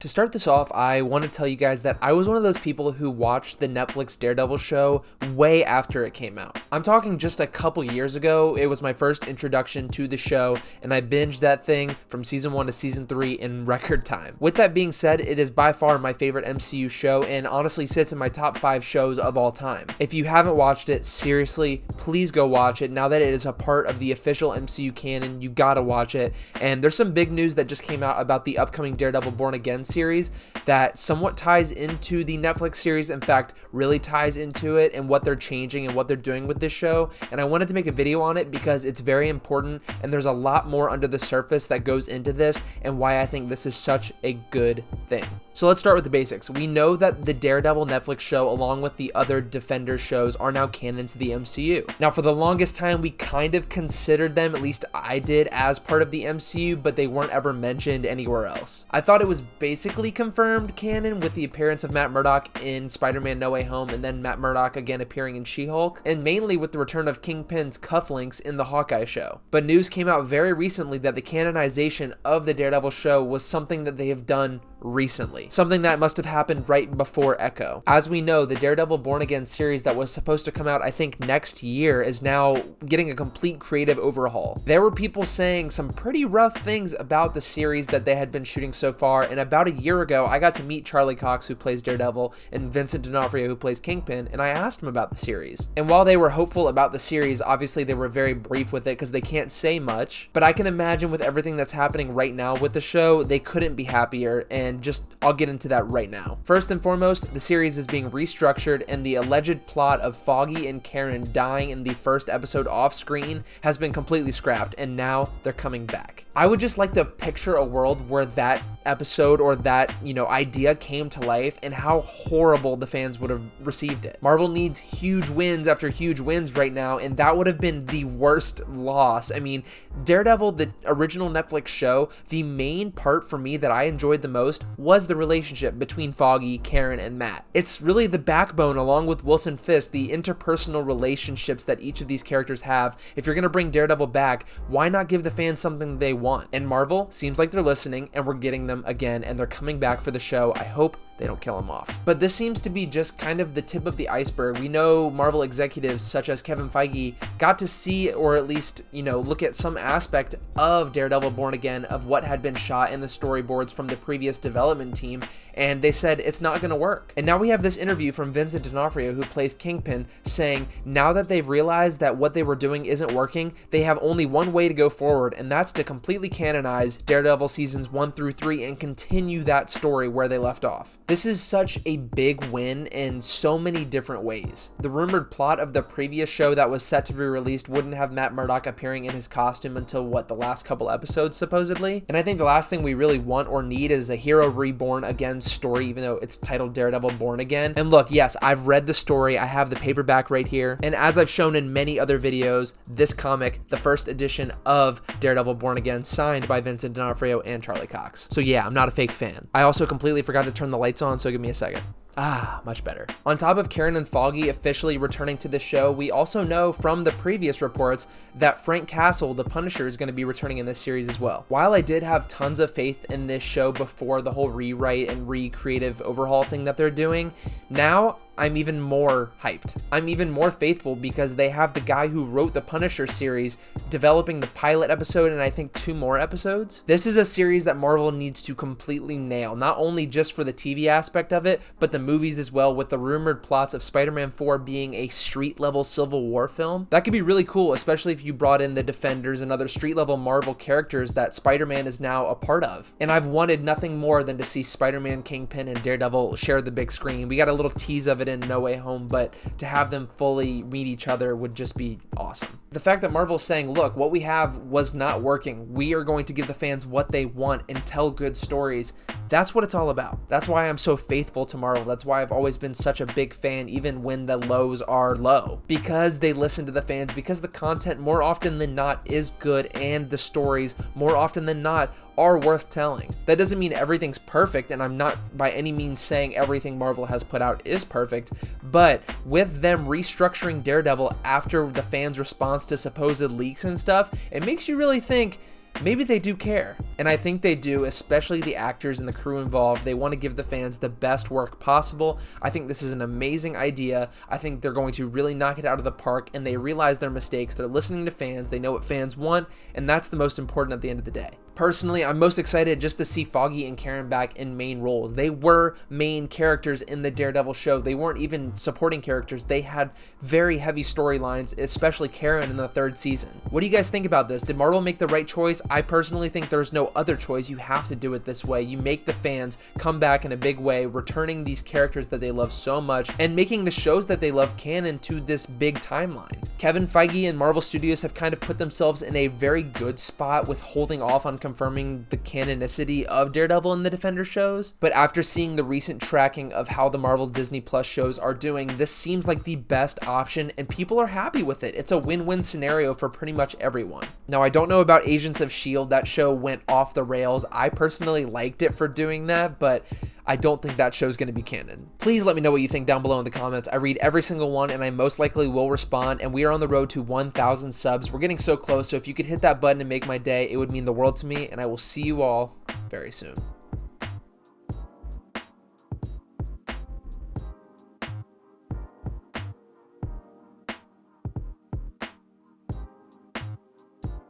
To start this off, I want to tell you guys that I was one of those people who watched the Netflix Daredevil show way after it came out. I'm talking just a couple years ago. It was my first introduction to the show, and I binged that thing from season 1 to season 3 in record time. With that being said, it is by far my favorite MCU show and honestly sits in my top 5 shows of all time. If you haven't watched it, seriously, please go watch it. Now that it is a part of the official MCU canon, you gotta watch it. And there's some big news that just came out about the upcoming Daredevil Born Again series that somewhat ties into the Netflix series. In fact, really ties into it and what they're changing and what they're doing with this show. And I wanted to make a video on it because it's very important and there's a lot more under the surface that goes into this and why I think this is such a good thing. So let's start with the basics. We know that the Daredevil Netflix show, along with the other Defenders shows, are now canon to the MCU. Now, for the longest time, we kind of considered them, at least I did, as part of the MCU, but they weren't ever mentioned anywhere else. I thought it was basically confirmed canon with the appearance of Matt Murdoch in Spider-Man No Way Home, and then Matt Murdoch again appearing in She-Hulk, and mainly with the return of Kingpin's cufflinks in the Hawkeye show. But news came out very recently that the canonization of the Daredevil show was something that they have done recently. Something that must have happened right before Echo. As we know, the Daredevil Born Again series that was supposed to come out, I think, next year is now getting a complete creative overhaul. There were people saying some pretty rough things about the series that they had been shooting so far, and about a year ago, I got to meet Charlie Cox, who plays Daredevil, and Vincent D'Onofrio, who plays Kingpin, and I asked them about the series. And while they were hopeful about the series, obviously they were very brief with it because they can't say much, but I can imagine with everything that's happening right now with the show, they couldn't be happier, and I'll get into that right now. First and foremost, the series is being restructured and the alleged plot of Foggy and Karen dying in the first episode off screen has been completely scrapped, and now they're coming back. I would just like to picture a world where that episode or that, idea came to life and how horrible the fans would have received it. Marvel needs huge wins after huge wins right now, and that would have been the worst loss. I mean, Daredevil, the original Netflix show, the main part for me that I enjoyed the most was the relationship between Foggy, Karen, and Matt. It's really the backbone, along with Wilson Fisk, the interpersonal relationships that each of these characters have. If you're gonna bring Daredevil back, why not give the fans something they want? And Marvel seems like they're listening, and we're getting them again, and they're coming back for the show. I hope they don't kill him off. But this seems to be just kind of the tip of the iceberg. We know Marvel executives such as Kevin Foggy got to see, or at least, look at some aspect of Daredevil Born Again, of what had been shot in the storyboards from the previous development team, and they said it's not gonna work. And now we have this interview from Vincent D'Onofrio, who plays Kingpin, saying now that they've realized that what they were doing isn't working, they have only one way to go forward, and that's to completely canonize Daredevil seasons 1 through 3 and continue that story where they left off. This is such a big win in so many different ways. The rumored plot of the previous show that was set to be released wouldn't have Matt Murdoch appearing in his costume until the last couple episodes, supposedly. And I think the last thing we really want or need is a hero reborn again story, even though it's titled Daredevil Born Again. And look, yes, I've read the story. I have the paperback right here. And as I've shown in many other videos, this comic, the first edition of Daredevil Born Again, signed by Vincent D'Onofrio and Charlie Cox. So yeah, I'm not a fake fan. I also completely forgot to turn the lights on, so give me a second. Much better. On top of Karen and Foggy officially returning to the show, we also know from the previous reports that Frank Castle, the Punisher, is going to be returning in this series as well. While I did have tons of faith in this show before the whole rewrite and recreative overhaul thing that they're doing, now I'm even more hyped. I'm even more faithful because they have the guy who wrote the Punisher series developing the pilot episode and I think 2 more episodes. This is a series that Marvel needs to completely nail, not only just for the TV aspect of it, but the movies as well, with the rumored plots of Spider-Man 4 being a street-level Civil War film. That could be really cool, especially if you brought in the Defenders and other street-level Marvel characters that Spider-Man is now a part of. And I've wanted nothing more than to see Spider-Man, Kingpin, and Daredevil share the big screen. We got a little tease of it in No Way Home, but to have them fully meet each other would just be awesome. The fact that Marvel's saying, look, what we have was not working. We are going to give the fans what they want and tell good stories. That's what it's all about. That's why I'm so faithful to Marvel. That's why I've always been such a big fan, even when the lows are low. Because they listen to the fans, because the content more often than not is good, and the stories more often than not are worth telling. That doesn't mean everything's perfect, and I'm not by any means saying everything Marvel has put out is perfect, but with them restructuring Daredevil after the fans' response to supposed leaks and stuff, it makes you really think, maybe they do care. And I think they do, especially the actors and the crew involved. They want to give the fans the best work possible. I think this is an amazing idea. I think they're going to really knock it out of the park, and they realize their mistakes. They're listening to fans. They know what fans want, and that's the most important at the end of the day. Personally, I'm most excited just to see Foggy and Karen back in main roles. They were main characters in the Daredevil show. They weren't even supporting characters. They had very heavy storylines, especially Karen in the 3rd season. What do you guys think about this? Did Marvel make the right choice? I personally think there's no other choice. You have to do it this way. You make the fans come back in a big way, returning these characters that they love so much, and making the shows that they love canon to this big timeline. Kevin Feige and Marvel Studios have kind of put themselves in a very good spot with holding off on confirming the canonicity of Daredevil in the Defender shows, but after seeing the recent tracking of how the Marvel Disney Plus shows are doing, this seems like the best option, and people are happy with it. It's a win-win scenario for pretty much everyone. Now, I don't know about Agents of S.H.I.E.L.D. That show went off the rails. I personally liked it for doing that, but I don't think that show's going to be canon. Please let me know what you think down below in the comments. I read every single one, and I most likely will respond, and we are on the road to 1,000 subs. We're getting so close, so if you could hit that button and make my day, it would mean the world to me, and I will see you all very soon.